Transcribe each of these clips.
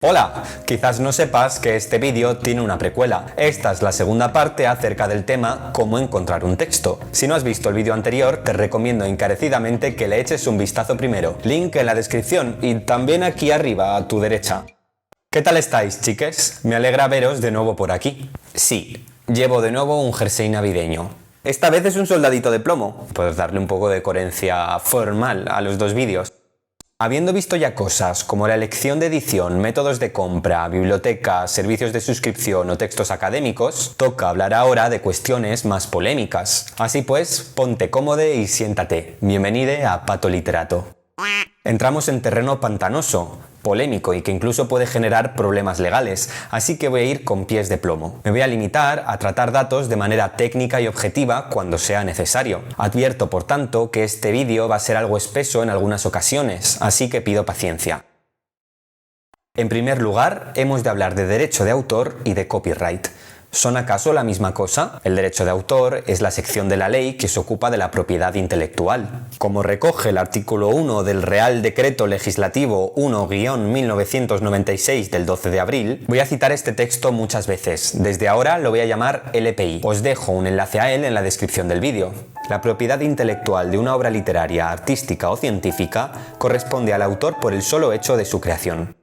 Hola, quizás no sepas que este vídeo tiene una precuela. Esta es la segunda parte acerca del tema cómo encontrar un texto. Si no has visto el vídeo anterior, te recomiendo encarecidamente que le eches un vistazo primero. Link en la descripción y también aquí arriba a tu derecha. ¿Qué tal estáis, chiques? Me alegra veros de nuevo por aquí. Sí, llevo de nuevo un jersey navideño. Esta vez es un soldadito de plomo. Puedes darle un poco de coherencia formal a los dos vídeos. Habiendo visto ya cosas como la elección de edición, métodos de compra, bibliotecas, servicios de suscripción o textos académicos, toca hablar ahora de cuestiones más polémicas. Así pues, ponte cómodo y siéntate. Bienvenido a Pato Literato. Entramos en terreno pantanoso, polémico y que incluso puede generar problemas legales, así que voy a ir con pies de plomo. Me voy a limitar a tratar datos de manera técnica y objetiva cuando sea necesario. Advierto, por tanto, que este vídeo va a ser algo espeso en algunas ocasiones, así que pido paciencia. En primer lugar, hemos de hablar de derecho de autor y de copyright. ¿Son acaso la misma cosa? El derecho de autor es la sección de la ley que se ocupa de la propiedad intelectual. Como recoge el artículo 1 del Real Decreto Legislativo 1-1996 del 12 de abril, voy a citar este texto muchas veces. Desde ahora lo voy a llamar LPI. Os dejo un enlace a él en la descripción del vídeo. La propiedad intelectual de una obra literaria, artística o científica corresponde al autor por el solo hecho de su creación.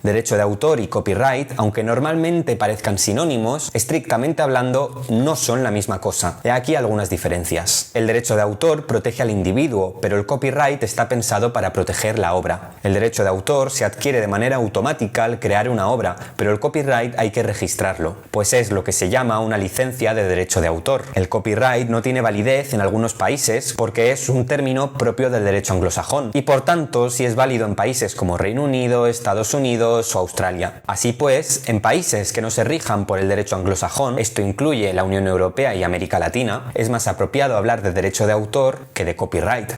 Derecho de autor y copyright, aunque normalmente parezcan sinónimos, estrictamente hablando no son la misma cosa. He aquí algunas diferencias. El derecho de autor protege al individuo, pero el copyright está pensado para proteger la obra. El derecho de autor se adquiere de manera automática al crear una obra, pero el copyright hay que registrarlo, pues es lo que se llama una licencia de derecho de autor. El copyright no tiene validez en algunos países porque es un término propio del derecho anglosajón, y por tanto sí es válido en países como Reino Unido, Estados Unidos o Australia. Así pues, en países que no se rijan por el derecho anglosajón, esto incluye la Unión Europea y América Latina, es más apropiado hablar de derecho de autor que de copyright.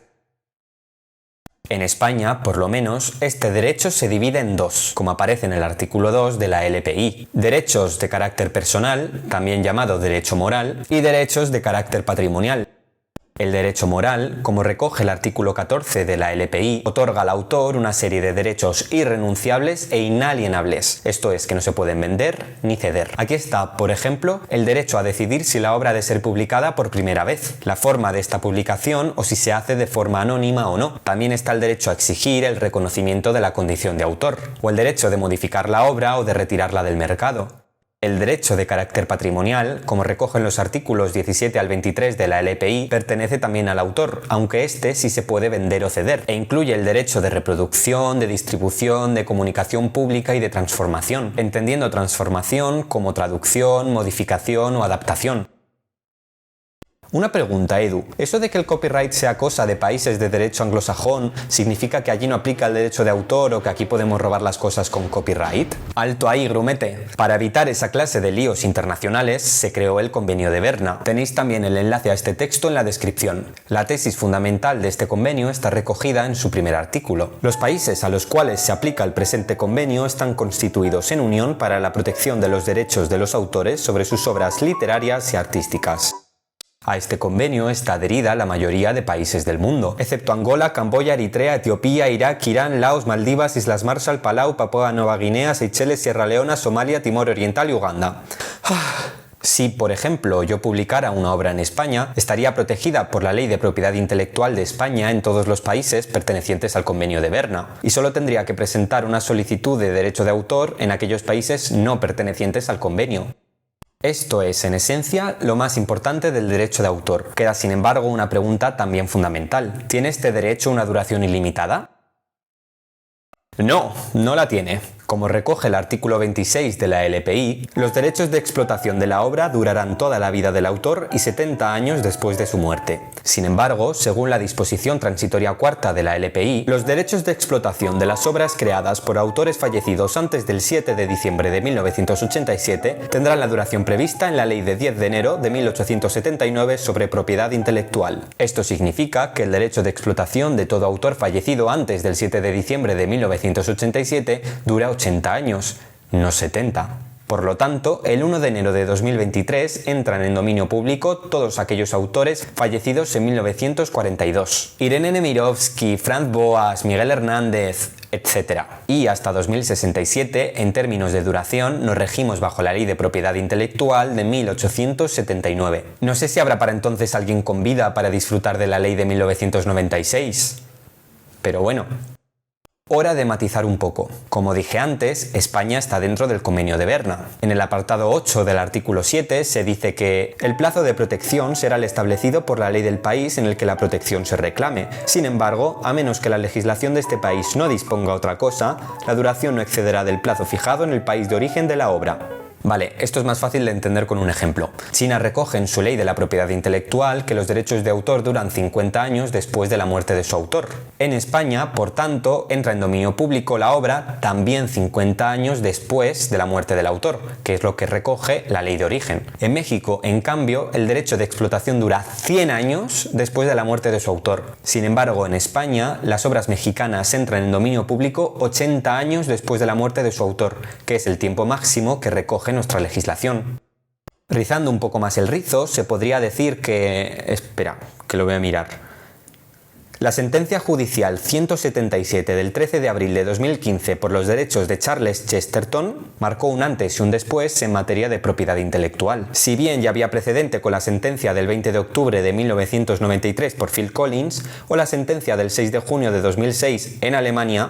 En España, por lo menos, este derecho se divide en dos, como aparece en el artículo 2 de la LPI. Derechos de carácter personal, también llamado derecho moral, y derechos de carácter patrimonial. El derecho moral, como recoge el artículo 14 de la LPI, otorga al autor una serie de derechos irrenunciables e inalienables, esto es, que no se pueden vender ni ceder. Aquí está, por ejemplo, el derecho a decidir si la obra ha de ser publicada por primera vez, la forma de esta publicación o si se hace de forma anónima o no. También está el derecho a exigir el reconocimiento de la condición de autor, o el derecho de modificar la obra o de retirarla del mercado. El derecho de carácter patrimonial, como recogen los artículos 17 al 23 de la LPI, pertenece también al autor, aunque este sí se puede vender o ceder, e incluye el derecho de reproducción, de distribución, de comunicación pública y de transformación, entendiendo transformación como traducción, modificación o adaptación. Una pregunta, Edu. ¿Eso de que el copyright sea cosa de países de derecho anglosajón significa que allí no aplica el derecho de autor o que aquí podemos robar las cosas con copyright? Alto ahí, grumete. Para evitar esa clase de líos internacionales se creó el Convenio de Berna. Tenéis también el enlace a este texto en la descripción. La tesis fundamental de este convenio está recogida en su primer artículo. Los países a los cuales se aplica el presente convenio están constituidos en unión para la protección de los derechos de los autores sobre sus obras literarias y artísticas. A este convenio está adherida la mayoría de países del mundo, excepto Angola, Camboya, Eritrea, Etiopía, Irak, Irán, Laos, Maldivas, Islas Marshall, Palau, Papúa Nueva Guinea, Seychelles, Sierra Leona, Somalia, Timor Oriental y Uganda. Si, por ejemplo, yo publicara una obra en España, estaría protegida por la Ley de Propiedad Intelectual de España en todos los países pertenecientes al Convenio de Berna, y solo tendría que presentar una solicitud de derecho de autor en aquellos países no pertenecientes al convenio. Esto es, en esencia, lo más importante del derecho de autor. Queda, sin embargo, una pregunta también fundamental. ¿Tiene este derecho una duración ilimitada? No, no la tiene. Como recoge el artículo 26 de la LPI, los derechos de explotación de la obra durarán toda la vida del autor y 70 años después de su muerte. Sin embargo, según la disposición transitoria cuarta de la LPI, los derechos de explotación de las obras creadas por autores fallecidos antes del 7 de diciembre de 1987 tendrán la duración prevista en la Ley de 10 de enero de 1879 sobre propiedad intelectual. Esto significa que el derecho de explotación de todo autor fallecido antes del 7 de diciembre de 1987 dura 80 años, no 70. Por lo tanto, el 1 de enero de 2023 entran en dominio público todos aquellos autores fallecidos en 1942. Irene Nemirovsky, Franz Boas, Miguel Hernández, etc. Y hasta 2067, en términos de duración, nos regimos bajo la Ley de Propiedad Intelectual de 1879. No sé si habrá para entonces alguien con vida para disfrutar de la ley de 1996. Pero bueno. Hora de matizar un poco. Como dije antes, España está dentro del Convenio de Berna. En el apartado 8 del artículo 7 se dice que el plazo de protección será el establecido por la ley del país en el que la protección se reclame. Sin embargo, a menos que la legislación de este país no disponga otra cosa, la duración no excederá del plazo fijado en el país de origen de la obra. Vale, esto es más fácil de entender con un ejemplo. China recoge en su ley de la propiedad intelectual que los derechos de autor duran 50 años después de la muerte de su autor. En España, por tanto, entra en dominio público la obra también 50 años después de la muerte del autor, que es lo que recoge la ley de origen. En México, en cambio, el derecho de explotación dura 100 años después de la muerte de su autor. Sin embargo, en España, las obras mexicanas entran en dominio público 80 años después de la muerte de su autor, que es el tiempo máximo que recoge nuestra legislación. Rizando un poco más el rizo, se podría decir que... Espera, que lo voy a mirar. La sentencia judicial 177 del 13 de abril de 2015 por los derechos de Charles Chesterton marcó un antes y un después en materia de propiedad intelectual. Si bien ya había precedente con la sentencia del 20 de octubre de 1993 por Phil Collins o la sentencia del 6 de junio de 2006 en Alemania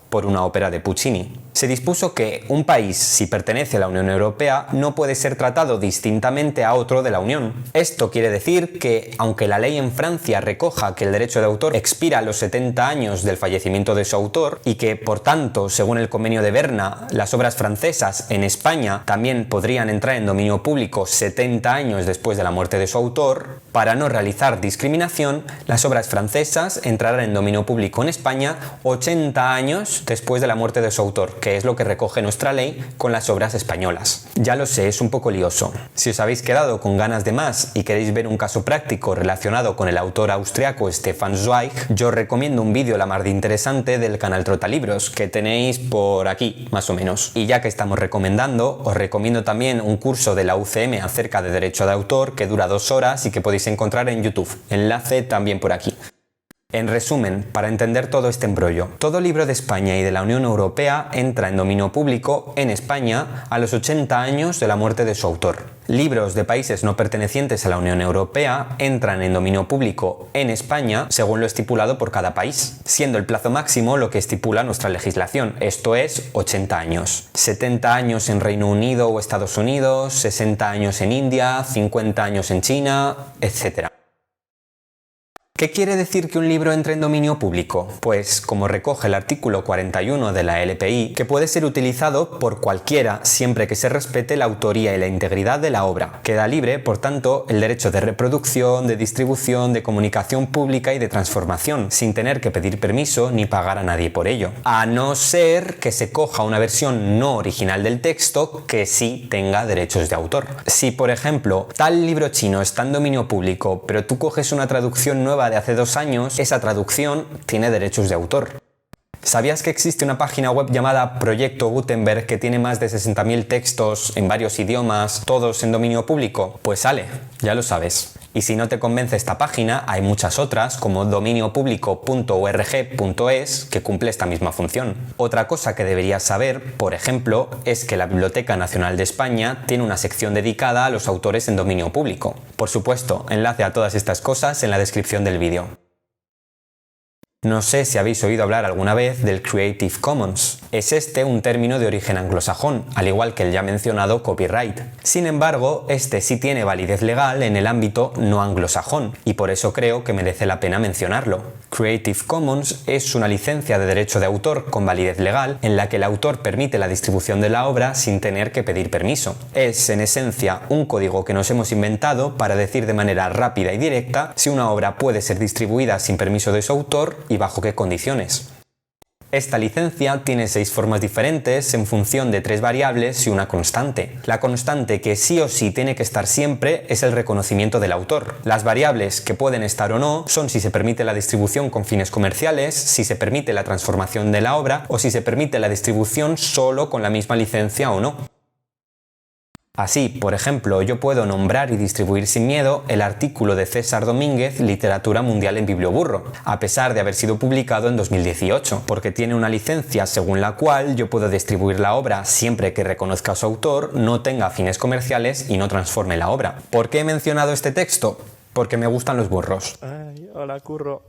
por una ópera de Puccini. Se dispuso que un país, si pertenece a la Unión Europea, no puede ser tratado distintamente a otro de la Unión. Esto quiere decir que, aunque la ley en Francia recoja que el derecho de autor expira a los 70 años del fallecimiento de su autor y que, por tanto, según el Convenio de Berna, las obras francesas en España también podrían entrar en dominio público 70 años después de la muerte de su autor, para no realizar discriminación, las obras francesas entrarán en dominio público en España 80 años después de la muerte de su autor, que es lo que recoge nuestra ley con las obras españolas. Ya lo sé, es un poco lioso. Si os habéis quedado con ganas de más y queréis ver un caso práctico relacionado con el autor austriaco Stefan Zweig, yo os recomiendo un vídeo la mar de interesante del canal Trotalibros, que tenéis por aquí, más o menos. Y ya que estamos recomendando, os recomiendo también un curso de la UCM acerca de derecho de autor que dura 2 horas y que podéis encontrar en YouTube. Enlace también por aquí. En resumen, para entender todo este embrollo, todo libro de España y de la Unión Europea entra en dominio público en España a los 80 años de la muerte de su autor. Libros de países no pertenecientes a la Unión Europea entran en dominio público en España según lo estipulado por cada país, siendo el plazo máximo lo que estipula nuestra legislación, esto es 80 años. 70 años en Reino Unido o Estados Unidos, 60 años en India, 50 años en China, etc. ¿Qué quiere decir que un libro entre en dominio público? Pues, como recoge el artículo 41 de la LPI, que puede ser utilizado por cualquiera siempre que se respete la autoría y la integridad de la obra. Queda libre, por tanto, el derecho de reproducción, de distribución, de comunicación pública y de transformación, sin tener que pedir permiso ni pagar a nadie por ello. A no ser que se coja una versión no original del texto que sí tenga derechos de autor. Si, por ejemplo, tal libro chino está en dominio público, pero tú coges una traducción nueva de hace 2 años, esa traducción tiene derechos de autor. ¿Sabías que existe una página web llamada Proyecto Gutenberg que tiene más de 60.000 textos en varios idiomas, todos en dominio público? Pues sale, ya lo sabes. Y si no te convence esta página, hay muchas otras como dominiopublico.org.es que cumple esta misma función. Otra cosa que deberías saber, por ejemplo, es que la Biblioteca Nacional de España tiene una sección dedicada a los autores en dominio público. Por supuesto, enlace a todas estas cosas en la descripción del vídeo. No sé si habéis oído hablar alguna vez del Creative Commons. Es este un término de origen anglosajón, al igual que el ya mencionado copyright. Sin embargo, este sí tiene validez legal en el ámbito no anglosajón, y por eso creo que merece la pena mencionarlo. Creative Commons es una licencia de derecho de autor con validez legal en la que el autor permite la distribución de la obra sin tener que pedir permiso. Es, en esencia, un código que nos hemos inventado para decir de manera rápida y directa si una obra puede ser distribuida sin permiso de su autor y bajo qué condiciones. Esta licencia tiene 6 formas diferentes en función de 3 variables y una constante. La constante que sí o sí tiene que estar siempre es el reconocimiento del autor. Las variables que pueden estar o no son si se permite la distribución con fines comerciales, si se permite la transformación de la obra o si se permite la distribución solo con la misma licencia o no. Así, por ejemplo, yo puedo nombrar y distribuir sin miedo el artículo de César Domínguez, Literatura Mundial en Biblioburro, a pesar de haber sido publicado en 2018, porque tiene una licencia según la cual yo puedo distribuir la obra siempre que reconozca a su autor, no tenga fines comerciales y no transforme la obra. ¿Por qué he mencionado este texto? Porque me gustan los burros. Ay, hola, curro.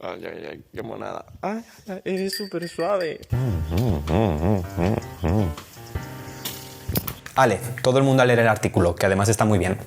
Ay, ay, ay, qué monada. Ay, eres súper suave. Ale, todo el mundo a leer el artículo, que además está muy bien.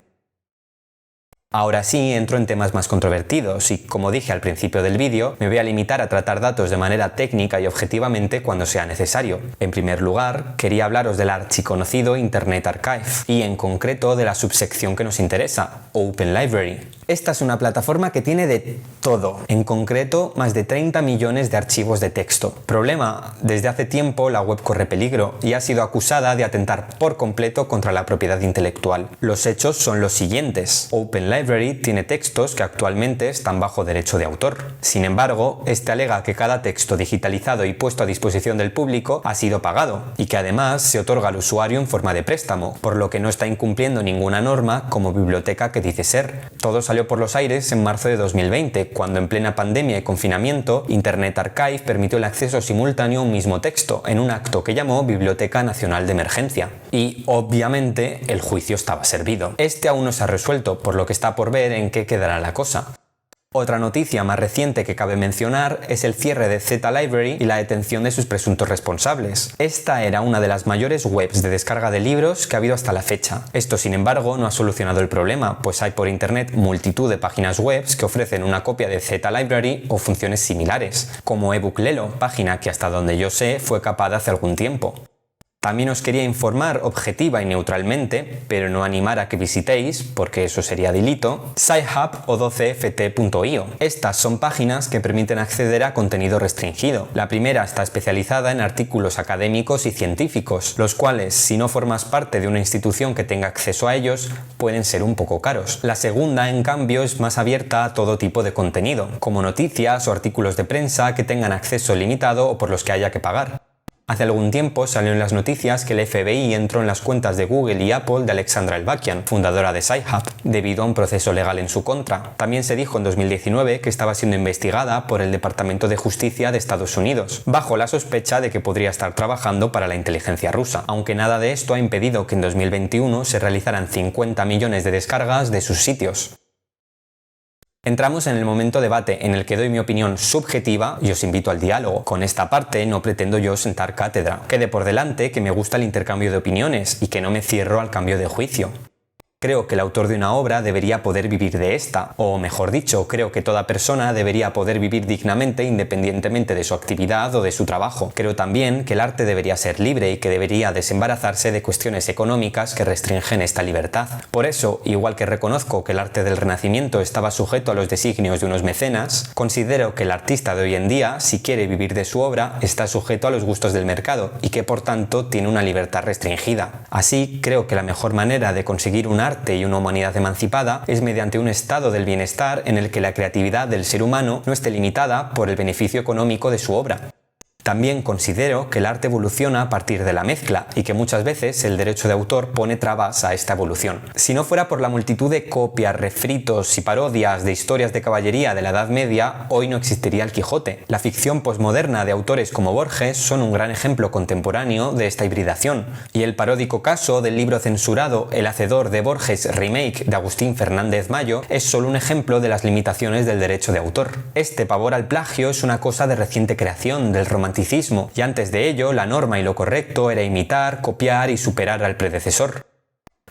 Ahora sí, entro en temas más controvertidos y, como dije al principio del vídeo, me voy a limitar a tratar datos de manera técnica y objetivamente cuando sea necesario. En primer lugar, quería hablaros del archiconocido Internet Archive y, en concreto, de la subsección que nos interesa, Open Library. Esta es una plataforma que tiene de todo, en concreto más de 30 millones de archivos de texto. Problema, desde hace tiempo la web corre peligro y ha sido acusada de atentar por completo contra la propiedad intelectual. Los hechos son los siguientes. Open Library tiene textos que actualmente están bajo derecho de autor. Sin embargo, este alega que cada texto digitalizado y puesto a disposición del público ha sido pagado y que además se otorga al usuario en forma de préstamo, por lo que no está incumpliendo ninguna norma como biblioteca que dice ser. Todo salió por los aires en marzo de 2020, cuando en plena pandemia y confinamiento, Internet Archive permitió el acceso simultáneo a un mismo texto en un acto que llamó Biblioteca Nacional de Emergencia. Y, obviamente, el juicio estaba servido. Este aún no se ha resuelto, por lo que está por ver en qué quedará la cosa. Otra noticia más reciente que cabe mencionar es el cierre de Z-Library y la detención de sus presuntos responsables. Esta era una de las mayores webs de descarga de libros que ha habido hasta la fecha. Esto, sin embargo, no ha solucionado el problema, pues hay por internet multitud de páginas web que ofrecen una copia de Z-Library o funciones similares, como eBookLelo, página que hasta donde yo sé fue capada hace algún tiempo. También os quería informar objetiva y neutralmente, pero no animar a que visitéis, porque eso sería delito, Sci-Hub o 12ft.io. Estas son páginas que permiten acceder a contenido restringido. La primera está especializada en artículos académicos y científicos, los cuales, si no formas parte de una institución que tenga acceso a ellos, pueden ser un poco caros. La segunda, en cambio, es más abierta a todo tipo de contenido, como noticias o artículos de prensa que tengan acceso limitado o por los que haya que pagar. Hace algún tiempo salió en las noticias que el FBI entró en las cuentas de Google y Apple de Alexandra Elbakyan, fundadora de Sci-Hub, debido a un proceso legal en su contra. También se dijo en 2019 que estaba siendo investigada por el Departamento de Justicia de Estados Unidos, bajo la sospecha de que podría estar trabajando para la inteligencia rusa, aunque nada de esto ha impedido que en 2021 se realizaran 50 millones de descargas de sus sitios. Entramos en el momento debate en el que doy mi opinión subjetiva y os invito al diálogo. Con esta parte no pretendo yo sentar cátedra. Quede por delante que me gusta el intercambio de opiniones y que no me cierro al cambio de juicio. Creo que el autor de una obra debería poder vivir de esta, o mejor dicho, creo que toda persona debería poder vivir dignamente independientemente de su actividad o de su trabajo. Creo también que el arte debería ser libre y que debería desembarazarse de cuestiones económicas que restringen esta libertad. Por eso, igual que reconozco que el arte del Renacimiento estaba sujeto a los designios de unos mecenas, considero que el artista de hoy en día, si quiere vivir de su obra, está sujeto a los gustos del mercado y que por tanto tiene una libertad restringida. Así, creo que la mejor manera de conseguir un arte y una humanidad emancipada es mediante un estado del bienestar en el que la creatividad del ser humano no esté limitada por el beneficio económico de su obra. También considero que el arte evoluciona a partir de la mezcla y que muchas veces el derecho de autor pone trabas a esta evolución. Si no fuera por la multitud de copias, refritos y parodias de historias de caballería de la Edad Media, hoy no existiría el Quijote. La ficción posmoderna de autores como Borges son un gran ejemplo contemporáneo de esta hibridación, y el paródico caso del libro censurado El Hacedor de Borges Remake de Agustín Fernández Mayo es solo un ejemplo de las limitaciones del derecho de autor. Este pavor al plagio es una cosa de reciente creación del romanticismo, y antes de ello la norma y lo correcto era imitar, copiar y superar al predecesor.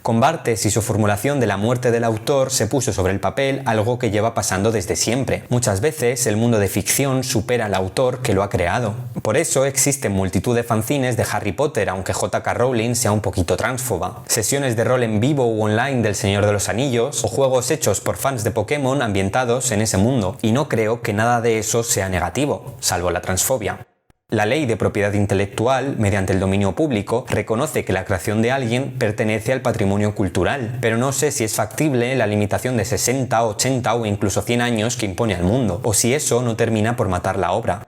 Con Barthes y su formulación de la muerte del autor se puso sobre el papel algo que lleva pasando desde siempre. Muchas veces el mundo de ficción supera al autor que lo ha creado. Por eso existen multitud de fanzines de Harry Potter, aunque J.K. Rowling sea un poquito transfoba, sesiones de rol en vivo u online del Señor de los Anillos o juegos hechos por fans de Pokémon ambientados en ese mundo. Y no creo que nada de eso sea negativo, salvo la transfobia. La ley de propiedad intelectual, mediante el dominio público, reconoce que la creación de alguien pertenece al patrimonio cultural, pero no sé si es factible la limitación de 60, 80 o incluso 100 años que impone al mundo, o si eso no termina por matar la obra.